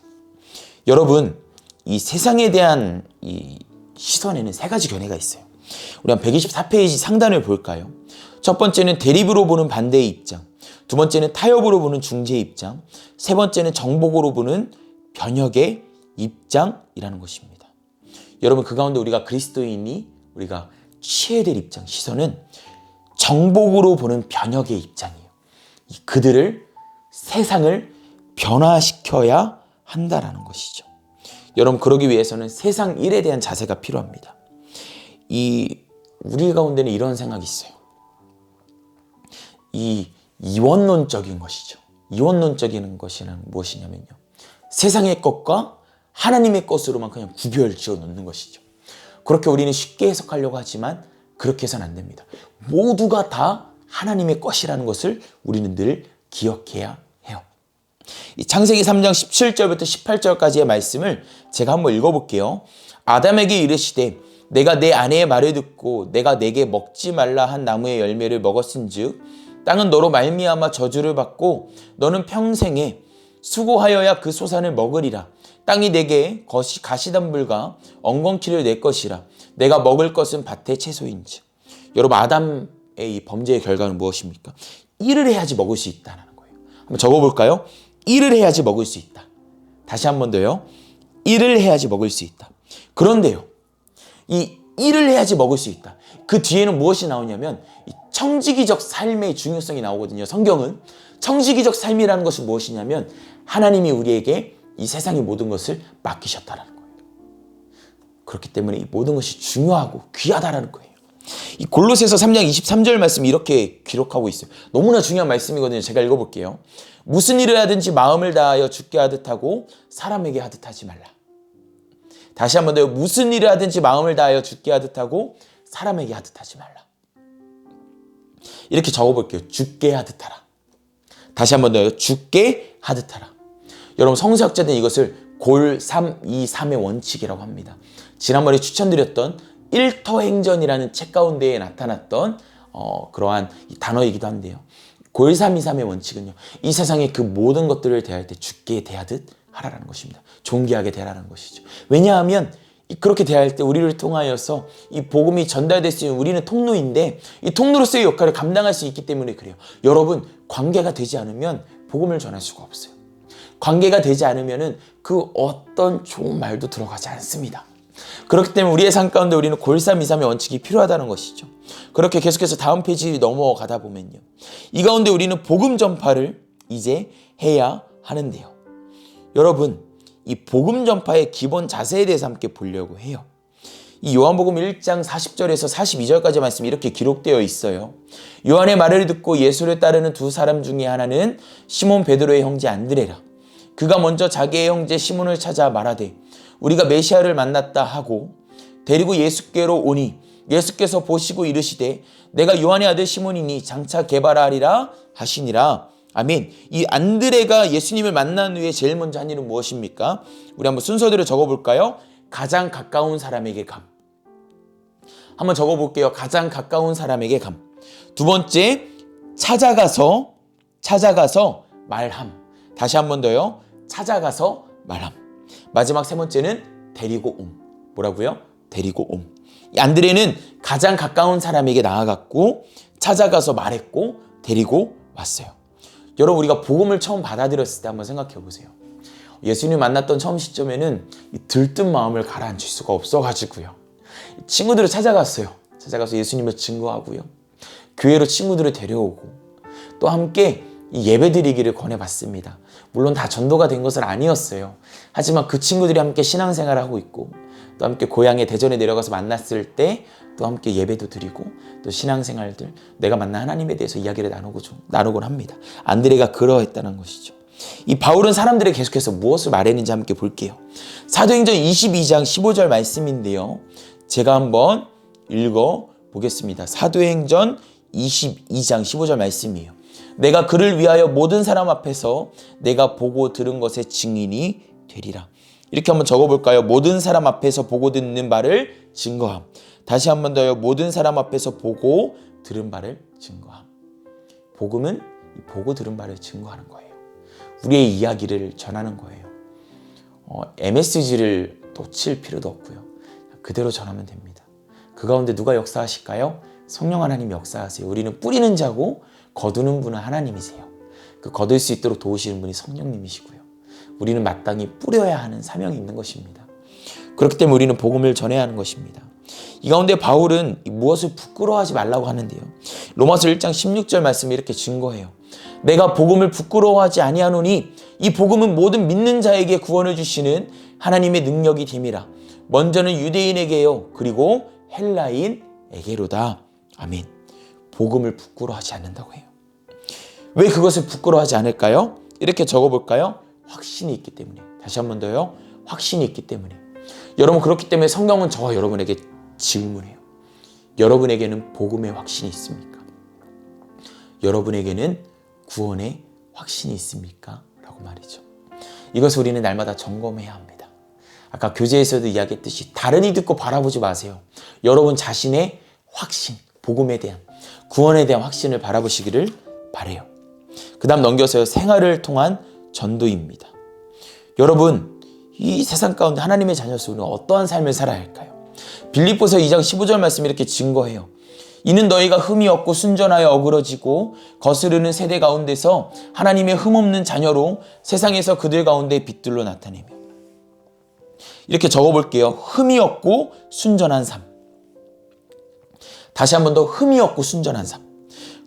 여러분, 이 세상에 대한 이 시선에는 세 가지 견해가 있어요. 우리 한 124페이지 상단을 볼까요? 첫 번째는 대립으로 보는 반대의 입장, 두 번째는 타협으로 보는 중재의 입장, 세 번째는 정복으로 보는 변혁의 입장이라는 것입니다. 여러분, 그 가운데 우리가 그리스도인이 우리가 취해야 될 입장, 시선은 정복으로 보는 변혁의 입장이에요. 그들을, 세상을 변화시켜야 한다라는 것이죠. 여러분, 그러기 위해서는 세상 일에 대한 자세가 필요합니다. 우리 가운데는 이런 생각이 있어요. 이 이원론적인 것이죠. 이원론적인 것이란 무엇이냐면요, 세상의 것과 하나님의 것으로만 그냥 구별 지어 놓는 것이죠. 그렇게 우리는 쉽게 해석하려고 하지만 그렇게 해서는 안 됩니다. 모두가 다 하나님의 것이라는 것을 우리는 늘 기억해야 해요. 이 창세기 3장 17절부터 18절까지의 말씀을 제가 한번 읽어볼게요. 아담에게 이르시되 내가 내 아내의 말을 듣고 내가 내게 먹지 말라 한 나무의 열매를 먹었은즉 땅은 너로 말미암아 저주를 받고 너는 평생에 수고하여야 그 소산을 먹으리라. 땅이 내게 가시덤불과 엉겅퀴를 낼 것이라. 내가 먹을 것은 밭의 채소인즉. 여러분, 아담의 이 범죄의 결과는 무엇입니까? 일을 해야지 먹을 수 있다는 거예요. 한번 적어볼까요? 일을 해야지 먹을 수 있다. 다시 한 번 더요. 일을 해야지 먹을 수 있다. 그런데요, 이 일을 해야지 먹을 수 있다. 그 뒤에는 무엇이 나오냐면 이 청지기적 삶의 중요성이 나오거든요. 성경은 청지기적 삶이라는 것이 무엇이냐면 하나님이 우리에게 이 세상의 모든 것을 맡기셨다라는 거예요. 그렇기 때문에 이 모든 것이 중요하고 귀하다라는 거예요. 이 골로새서 3장 23절 말씀이 이렇게 기록하고 있어요. 너무나 중요한 말씀이거든요. 제가 읽어볼게요. 무슨 일을 하든지 마음을 다하여 주께 하듯 하고 사람에게 하듯 하지 말라. 다시 한 번 더요. 무슨 일을 하든지 마음을 다하여 주께 하듯 하고 사람에게 하듯 하지 말라. 이렇게 적어볼게요. 주께 하듯 하라. 다시 한 번 더요. 주께 하듯 하라. 여러분, 성서학자들은 이것을 골323의 원칙이라고 합니다. 지난번에 추천드렸던 일터행전이라는 책 가운데에 나타났던 그러한 단어이기도 한데요. 골323의 원칙은요, 이 세상의 그 모든 것들을 대할 때 주께 대하듯 하라는 것입니다. 존귀하게 대하라는 것이죠. 왜냐하면 그렇게 대할 때 우리를 통하여서 이 복음이 전달될 수 있는 우리는 통로인데 이 통로로서의 역할을 감당할 수 있기 때문에 그래요. 여러분, 관계가 되지 않으면 복음을 전할 수가 없어요. 관계가 되지 않으면 그 어떤 좋은 말도 들어가지 않습니다. 그렇기 때문에 우리의 삶 가운데 우리는 골323의 원칙이 필요하다는 것이죠. 그렇게 계속해서 다음 페이지 넘어가다 보면요, 이 가운데 우리는 복음 전파를 이제 해야 하는데요. 여러분, 이 복음 전파의 기본 자세에 대해서 함께 보려고 해요. 이 요한복음 1장 40절에서 42절까지 말씀이 이렇게 기록되어 있어요. 요한의 말을 듣고 예수를 따르는 두 사람 중에 하나는 시몬 베드로의 형제 안드레라. 그가 먼저 자기의 형제 시몬을 찾아 말하되 우리가 메시아를 만났다 하고 데리고 예수께로 오니 예수께서 보시고 이르시되 내가 요한의 아들 시몬이니 장차 개발하리라 하시니라. 아멘. 이 안드레가 예수님을 만난 후에 제일 먼저 한 일은 무엇입니까? 우리 한번 순서대로 적어볼까요? 가장 가까운 사람에게 감. 한번 적어볼게요. 가장 가까운 사람에게 감. 두 번째, 찾아가서 말함. 다시 한 번 더요. 찾아가서 말함. 마지막 세 번째는 데리고 옴. 뭐라고요? 데리고 옴. 이 안드레는 가장 가까운 사람에게 나아갔고 찾아가서 말했고 데리고 왔어요. 여러분, 우리가 복음을 처음 받아들였을 때 한번 생각해 보세요. 예수님 만났던 처음 시점에는 들뜬 마음을 가라앉힐 수가 없어가지고요. 친구들을 찾아갔어요. 찾아가서 예수님을 증거하고요. 교회로 친구들을 데려오고 또 함께 예배 드리기를 권해봤습니다. 물론 다 전도가 된 것은 아니었어요. 하지만 그 친구들이 함께 신앙생활을 하고 있고 또 함께 고향에 대전에 내려가서 만났을 때 또 함께 예배도 드리고 또 신앙생활들 내가 만난 하나님에 대해서 이야기를 나누곤 합니다. 안드레가 그러했다는 것이죠. 이 바울은 사람들에게 계속해서 무엇을 말했는지 함께 볼게요. 사도행전 22장 15절 말씀인데요. 제가 한번 읽어보겠습니다. 사도행전 22장 15절 말씀이에요. 내가 그를 위하여 모든 사람 앞에서 내가 보고 들은 것의 증인이 되리라. 이렇게 한번 적어볼까요? 모든 사람 앞에서 보고 듣는 바를 증거함. 다시 한번 더요. 모든 사람 앞에서 보고 들은 바를 증거함. 복음은 보고 들은 바를 증거하는 거예요. 우리의 이야기를 전하는 거예요. MSG를 또 칠 필요도 없고요. 그대로 전하면 됩니다. 그 가운데 누가 역사하실까요? 성령 하나님 역사하세요. 우리는 뿌리는 자고 거두는 분은 하나님이세요. 그 거둘 수 있도록 도우시는 분이 성령님이시고요. 우리는 마땅히 뿌려야 하는 사명이 있는 것입니다. 그렇기 때문에 우리는 복음을 전해야 하는 것입니다. 이 가운데 바울은 무엇을 부끄러워하지 말라고 하는데요. 로마서 1장 16절 말씀이 이렇게 증거해요. 내가 복음을 부끄러워하지 아니하노니 이 복음은 모든 믿는 자에게 구원을 주시는 하나님의 능력이 됨이라. 먼저는 유대인에게요. 그리고 헬라인에게로다. 아멘. 복음을 부끄러워하지 않는다고 해요. 왜 그것을 부끄러워하지 않을까요? 이렇게 적어볼까요? 확신이 있기 때문에. 다시 한 번 더요. 확신이 있기 때문에. 여러분, 그렇기 때문에 성경은 저와 여러분에게 질문해요. 여러분에게는 복음의 확신이 있습니까? 여러분에게는 구원의 확신이 있습니까? 라고 말이죠. 이것을 우리는 날마다 점검해야 합니다. 아까 교재에서도 이야기했듯이 다른 이 듣고 바라보지 마세요. 여러분 자신의 확신, 복음에 대한, 구원에 대한 확신을 바라보시기를 바라요. 그 다음 넘겨서요. 생활을 통한 전도입니다. 여러분, 이 세상 가운데 하나님의 자녀로서 우리는 어떠한 삶을 살아야 할까요? 빌립보서 2장 15절 말씀이 이렇게 증거해요. 이는 너희가 흠이 없고 순전하여 어그러지고 거스르는 세대 가운데서 하나님의 흠없는 자녀로 세상에서 그들 가운데 빛들로 나타내며. 이렇게 적어볼게요. 흠이 없고 순전한 삶. 다시 한 번 더 흠이 없고 순전한 삶.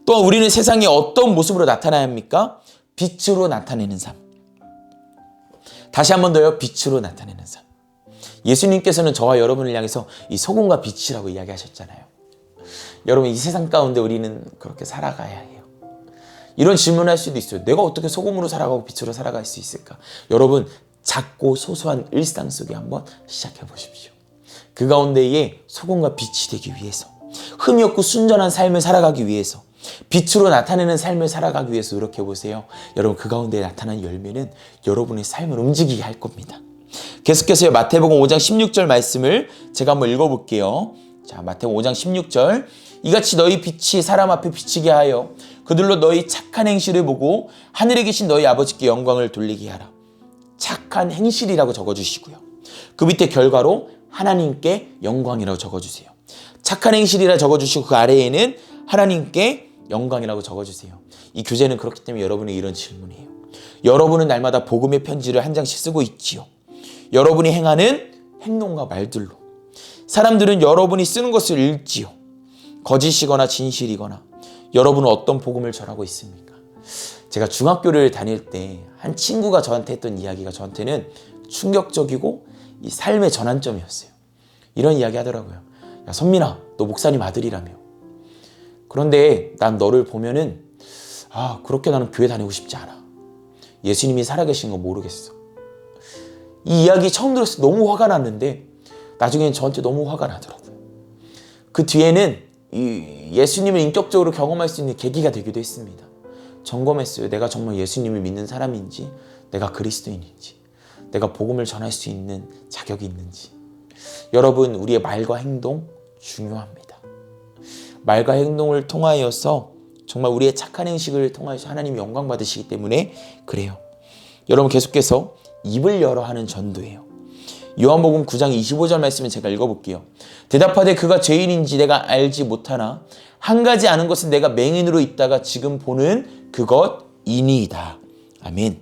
또한 우리는 세상에 어떤 모습으로 나타나야 합니까? 빛으로 나타내는 삶. 다시 한 번 더요. 빛으로 나타내는 삶. 예수님께서는 저와 여러분을 향해서 이 소금과 빛이라고 이야기하셨잖아요. 여러분, 이 세상 가운데 우리는 그렇게 살아가야 해요. 이런 질문을 할 수도 있어요. 내가 어떻게 소금으로 살아가고 빛으로 살아갈 수 있을까? 여러분, 작고 소소한 일상 속에 한번 시작해 보십시오. 그 가운데에 소금과 빛이 되기 위해서, 흠이 없고 순전한 삶을 살아가기 위해서, 빛으로 나타내는 삶을 살아가기 위해서 노력해 보세요. 여러분, 그 가운데 나타난 열매는 여러분의 삶을 움직이게 할 겁니다. 계속해서 마태복음 5장 16절 말씀을 제가 한번 읽어볼게요. 자, 마태복음 5장 16절. 이같이 너희 빛이 사람 앞에 비치게 하여 그들로 너희 착한 행실을 보고 하늘에 계신 너희 아버지께 영광을 돌리게 하라. 착한 행실이라고 적어주시고요. 그 밑에 결과로 하나님께 영광이라고 적어주세요. 착한 행실이라 적어주시고 그 아래에는 하나님께 영광이라고 적어주세요. 이 교재는 그렇기 때문에 여러분의 이런 질문이에요. 여러분은 날마다 복음의 편지를 한 장씩 쓰고 있지요. 여러분이 행하는 행동과 말들로 사람들은 여러분이 쓰는 것을 읽지요. 거짓이거나 진실이거나 여러분은 어떤 복음을 전하고 있습니까? 제가 중학교를 다닐 때 한 친구가 저한테 했던 이야기가 저한테는 충격적이고 이 삶의 전환점이었어요. 이런 이야기 하더라고요. 야, 선민아, 너 목사님 아들이라며. 그런데 난 너를 보면은 그렇게 나는 교회 다니고 싶지 않아. 예수님이 살아계신 거 모르겠어. 이 이야기 처음 들었을 때 너무 화가 났는데 나중에는 저한테 너무 화가 나더라고요. 그 뒤에는 이 예수님을 인격적으로 경험할 수 있는 계기가 되기도 했습니다. 점검했어요. 내가 정말 예수님을 믿는 사람인지, 내가 그리스도인인지, 내가 복음을 전할 수 있는 자격이 있는지. 여러분, 우리의 말과 행동 중요합니다. 말과 행동을 통하여서 정말 우리의 착한 행식을 통하여서 하나님이 영광 받으시기 때문에 그래요. 여러분, 계속해서 입을 열어 하는 전도예요. 요한복음 9장 25절 말씀을 제가 읽어볼게요. 대답하되 그가 죄인인지 내가 알지 못하나 한 가지 아는 것은 내가 맹인으로 있다가 지금 보는 그것이니이다. 아멘.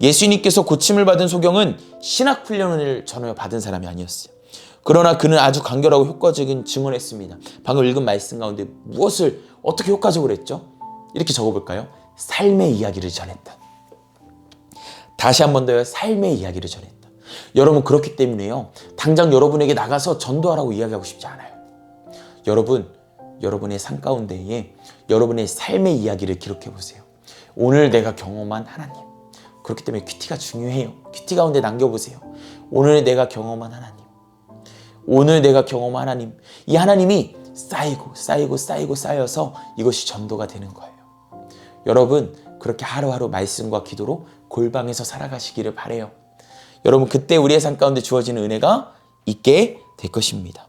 예수님께서 고침을 받은 소경은 신학훈련을 전혀 받은 사람이 아니었어요. 그러나 그는 아주 간결하고 효과적인 증언을 했습니다. 방금 읽은 말씀 가운데 무엇을 어떻게 효과적으로 했죠? 이렇게 적어볼까요? 삶의 이야기를 전했다. 다시 한 번 더요. 삶의 이야기를 전했다. 여러분, 그렇기 때문에요. 당장 여러분에게 나가서 전도하라고 이야기하고 싶지 않아요. 여러분의 삶 가운데에 여러분의 삶의 이야기를 기록해 보세요. 오늘 내가 경험한 하나님. 그렇기 때문에 큐티가 중요해요. 큐티 가운데 남겨보세요. 오늘 내가 경험한 하나님. 오늘 내가 경험한 하나님. 이 하나님이 쌓여서 이것이 전도가 되는 거예요. 여러분, 그렇게 하루하루 말씀과 기도로 골방에서 살아가시기를 바라요. 여러분, 그때 우리의 삶 가운데 주어지는 은혜가 있게 될 것입니다.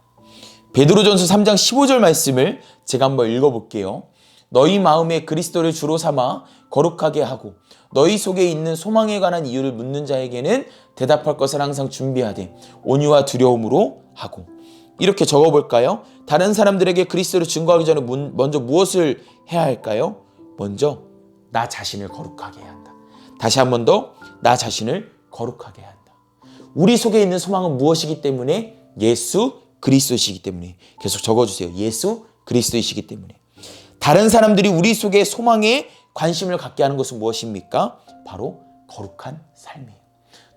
베드로전서 3장 15절 말씀을 제가 한번 읽어볼게요. 너희 마음에 그리스도를 주로 삼아 거룩하게 하고 너희 속에 있는 소망에 관한 이유를 묻는 자에게는 대답할 것을 항상 준비하되 온유와 두려움으로 하고. 이렇게 적어볼까요? 다른 사람들에게 그리스도를 증거하기 전에 먼저 무엇을 해야 할까요? 먼저 나 자신을 거룩하게 해야 한다. 다시 한 번 더, 나 자신을 거룩하게 해야 한다. 우리 속에 있는 소망은 무엇이기 때문에? 예수 그리스도이시기 때문에. 계속 적어주세요. 예수 그리스도이시기 때문에. 다른 사람들이 우리 속에 소망에 관심을 갖게 하는 것은 무엇입니까? 바로 거룩한 삶이에요.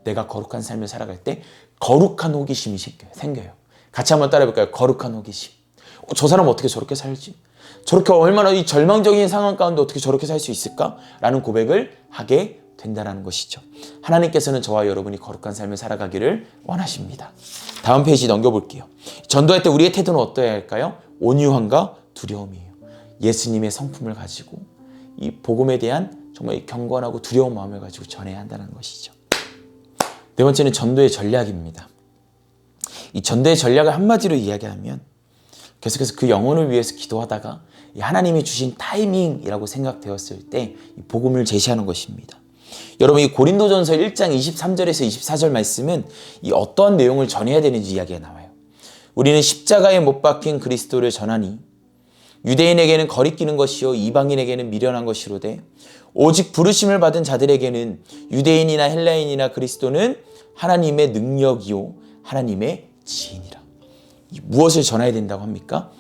내가 거룩한 삶을 살아갈 때 거룩한 호기심이 생겨요. 같이 한번 따라해볼까요? 거룩한 호기심. 저 사람은 어떻게 저렇게 살지? 저렇게 얼마나 이 절망적인 상황 가운데 어떻게 저렇게 살 수 있을까? 라는 고백을 하게 된다는 것이죠. 하나님께서는 저와 여러분이 거룩한 삶을 살아가기를 원하십니다. 다음 페이지 넘겨볼게요. 전도할 때 우리의 태도는 어떠해야 할까요? 온유함과 두려움이에요. 예수님의 성품을 가지고 이 복음에 대한 정말 경건하고 두려운 마음을 가지고 전해야 한다는 것이죠. 네 번째는 전도의 전략입니다. 이 전도의 전략을 한마디로 이야기하면 계속해서 그 영혼을 위해서 기도하다가 하나님이 주신 타이밍이라고 생각되었을 때 이 복음을 제시하는 것입니다. 여러분, 이 고린도전서 1장 23절에서 24절 말씀은 이 어떠한 내용을 전해야 되는지 이야기가 나와요. 우리는 십자가에 못 박힌 그리스도를 전하니 유대인에게는 거리끼는 것이요 이방인에게는 미련한 것이로되 오직 부르심을 받은 자들에게는 유대인이나 헬라인이나 그리스도는 하나님의 능력이요 하나님의 지인이라. 무엇을 전해야 된다고 합니까?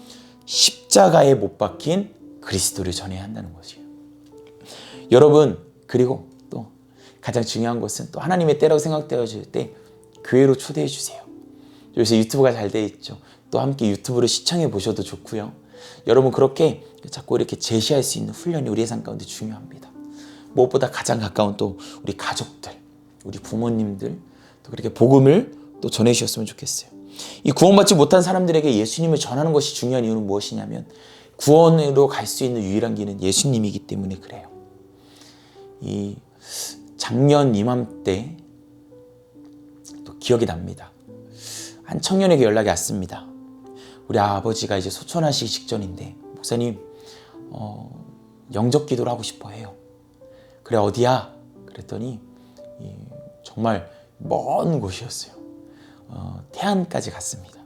십자가에 못 박힌 그리스도를 전해야 한다는 것이에요. 여러분, 그리고 또 가장 중요한 것은 또 하나님의 때라고 생각되어질 때 교회로 초대해 주세요. 요새 유튜브가 잘 돼 있죠. 또 함께 유튜브를 시청해 보셔도 좋고요. 여러분, 그렇게 자꾸 이렇게 제시할 수 있는 훈련이 우리의 삶 가운데 중요합니다. 무엇보다 가장 가까운 또 우리 가족들, 우리 부모님들 또 그렇게 복음을 또 전해주셨으면 좋겠어요. 이 구원받지 못한 사람들에게 예수님을 전하는 것이 중요한 이유는 무엇이냐면 구원으로 갈 수 있는 유일한 길은 예수님이기 때문에 그래요. 이 작년 이맘때 또 기억이 납니다. 한 청년에게 연락이 왔습니다. 우리 아버지가 이제 소천하시기 직전인데 목사님 영접 기도를 하고 싶어 해요. 그래, 어디야? 그랬더니 정말 먼 곳이었어요. 태안까지 갔습니다.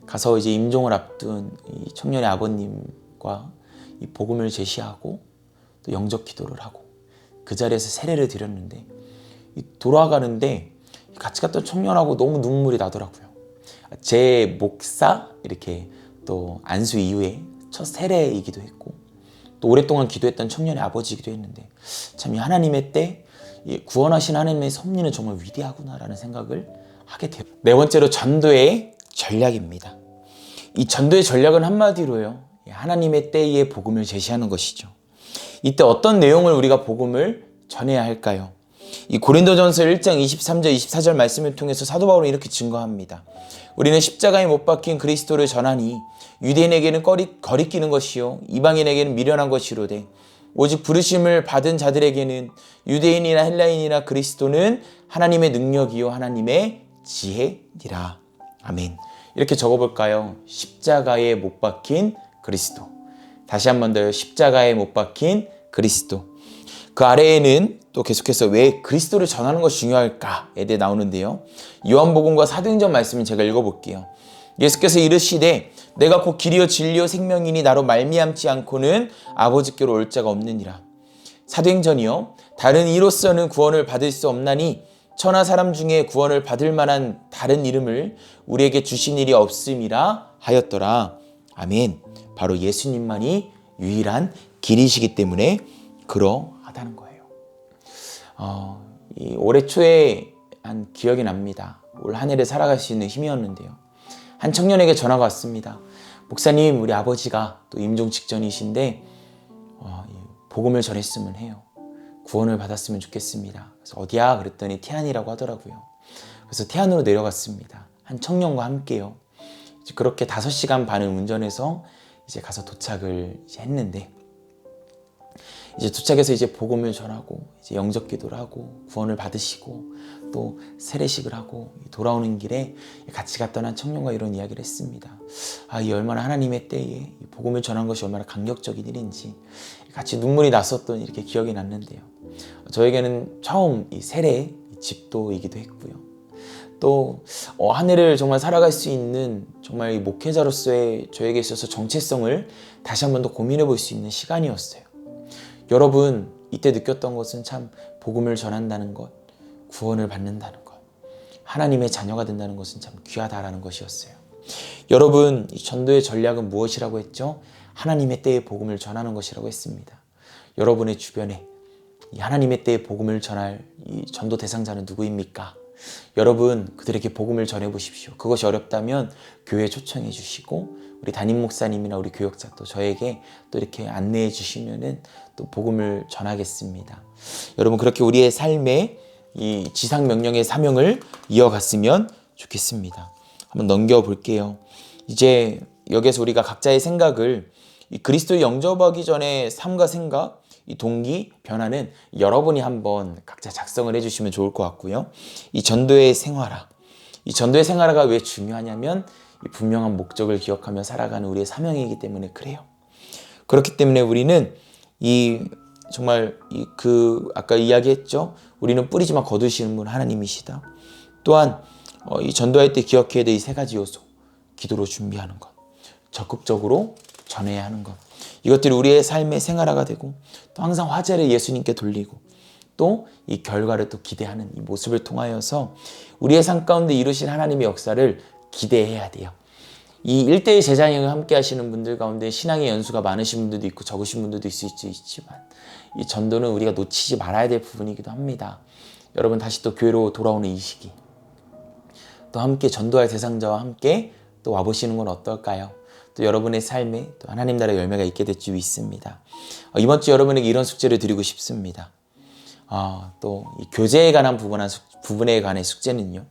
가서 이제 임종을 앞둔 이 청년의 아버님과 이 복음을 제시하고 또 영접 기도를 하고 그 자리에서 세례를 드렸는데 돌아가는데 같이 갔던 청년하고 너무 눈물이 나더라고요. 제 목사 이렇게 또 안수 이후에 첫 세례이기도 했고 또 오랫동안 기도했던 청년의 아버지이기도 했는데 참 이 하나님의 때 구원하신 하나님의 섭리는 정말 위대하구나라는 생각을 하게 돼요. 네 번째로 전도의 전략입니다. 이 전도의 전략은 한마디로요, 하나님의 때에 복음을 제시하는 것이죠. 이때 어떤 내용을 우리가 복음을 전해야 할까요? 이 고린도전서 1장 23절 24절 말씀을 통해서 사도 바울은 이렇게 증거합니다. 우리는 십자가에 못 박힌 그리스도를 전하니 유대인에게는 거리끼는 것이요 이방인에게는 미련한 것이로되 오직 부르심을 받은 자들에게는 유대인이나 헬라인이나 그리스도는 하나님의 능력이요 하나님의 지혜니라. 아멘. 이렇게 적어볼까요? 십자가에 못 박힌 그리스도. 다시 한 번 더요. 십자가에 못 박힌 그리스도. 그 아래에는 또 계속해서 왜 그리스도를 전하는 것이 중요할까에 대해 나오는데요. 요한복음과 사도행전 말씀을 제가 읽어볼게요. 예수께서 이르시되 내가 곧 길이요 진리요 생명이니 나로 말미암지 않고는 아버지께로 올 자가 없느니라. 사도행전이요. 다른 이로서는 구원을 받을 수 없나니 천하 사람 중에 구원을 받을 만한 다른 이름을 우리에게 주신 일이 없음이라 하였더라. 아멘. 바로 예수님만이 유일한 길이시기 때문에 그러하다는 거예요. 이 올해 초에 한 기억이 납니다. 올 한 해를 살아갈 수 있는 힘이었는데요. 한 청년에게 전화가 왔습니다. 목사님, 우리 아버지가 또 임종 직전이신데 복음을 전했으면 해요. 구원을 받았으면 좋겠습니다. 그래서 어디야? 그랬더니 태안이라고 하더라고요. 그래서 태안으로 내려갔습니다. 한 청년과 함께요. 이제 그렇게 5시간 반을 운전해서 이제 가서 도착을 이제 했는데 이제 도착해서 이제 복음을 전하고 이제 영접 기도를 하고 구원을 받으시고 또 세례식을 하고 돌아오는 길에 같이 갔던 한 청년과 이런 이야기를 했습니다. 이 얼마나 하나님의 때에 복음을 전한 것이 얼마나 감격적인 일인지 같이 눈물이 났었던 이렇게 기억이 났는데요. 저에게는 처음 이 세례 집도이기도 했고요. 또 한 해를 정말 살아갈 수 있는 정말 이 목회자로서의 저에게 있어서 정체성을 다시 한 번 더 고민해 볼 수 있는 시간이었어요. 여러분, 이때 느꼈던 것은 참 복음을 전한다는 것, 구원을 받는다는 것, 하나님의 자녀가 된다는 것은 참 귀하다라는 것이었어요. 여러분, 이 전도의 전략은 무엇이라고 했죠? 하나님의 때에 복음을 전하는 것이라고 했습니다. 여러분의 주변에 이 하나님의 때에 복음을 전할 이 전도 대상자는 누구입니까? 여러분, 그들에게 복음을 전해보십시오. 그것이 어렵다면 교회에 초청해 주시고 우리 담임 목사님이나 우리 교역자 또 저에게 또 이렇게 안내해 주시면은 또 복음을 전하겠습니다. 여러분, 그렇게 우리의 삶에 이 지상 명령의 사명을 이어갔으면 좋겠습니다. 한번 넘겨볼게요. 이제 여기서 우리가 각자의 생각을 이 그리스도를 영접하기 전에 삶과 생각, 이 동기, 변화는 여러분이 한번 각자 작성을 해주시면 좋을 것 같고요. 이 전도의 생활화. 이 전도의 생활화가 왜 중요하냐면 이 분명한 목적을 기억하며 살아가는 우리의 사명이기 때문에 그래요. 그렇기 때문에 우리는 정말 아까 이야기했죠. 우리는 뿌리지만 거두시는 분 하나님이시다. 또한 이 전도할 때 기억해야 될 이 3가지 요소. 기도로 준비하는 것, 적극적으로 전해야 하는 것. 이것들이 우리의 삶의 생활화가 되고 또 항상 화제를 예수님께 돌리고 또 이 결과를 또 기대하는 이 모습을 통하여서 우리의 삶 가운데 이루신 하나님의 역사를 기대해야 돼요. 이 1대1 제자여행을 함께 하시는 분들 가운데 신앙의 연수가 많으신 분들도 있고 적으신 분들도 있을 수 있지만 이 전도는 우리가 놓치지 말아야 될 부분이기도 합니다. 여러분, 다시 또 교회로 돌아오는 이 시기 또 함께 전도할 대상자와 함께 또 와보시는 건 어떨까요? 또 여러분의 삶에 또 하나님 나라의 열매가 있게 될 줄 믿습니다. 이번 주 여러분에게 이런 숙제를 드리고 싶습니다. 또 이 교제에 관한 부분에 관한 숙제는요.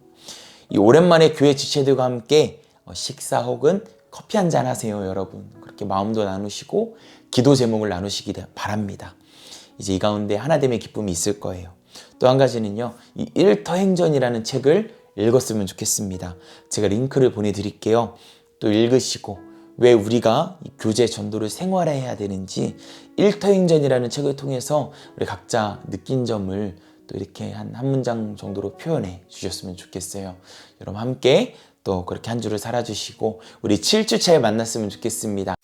이 오랜만에 교회 지체들과 함께 식사 혹은 커피 한잔 하세요, 여러분. 그렇게 마음도 나누시고 기도 제목을 나누시기 바랍니다. 이제 이 가운데 하나됨의 기쁨이 있을 거예요. 또 한 가지는요. 이 일터행전이라는 책을 읽었으면 좋겠습니다. 제가 링크를 보내드릴게요. 또 읽으시고 왜 우리가 이 교제 전도를 생활화해야 되는지 일터행전이라는 책을 통해서 우리 각자 느낀 점을 또 이렇게 한 문장 정도로 표현해 주셨으면 좋겠어요. 여러분 함께 또 그렇게 한 주를 살아주시고 우리 7주차에 만났으면 좋겠습니다.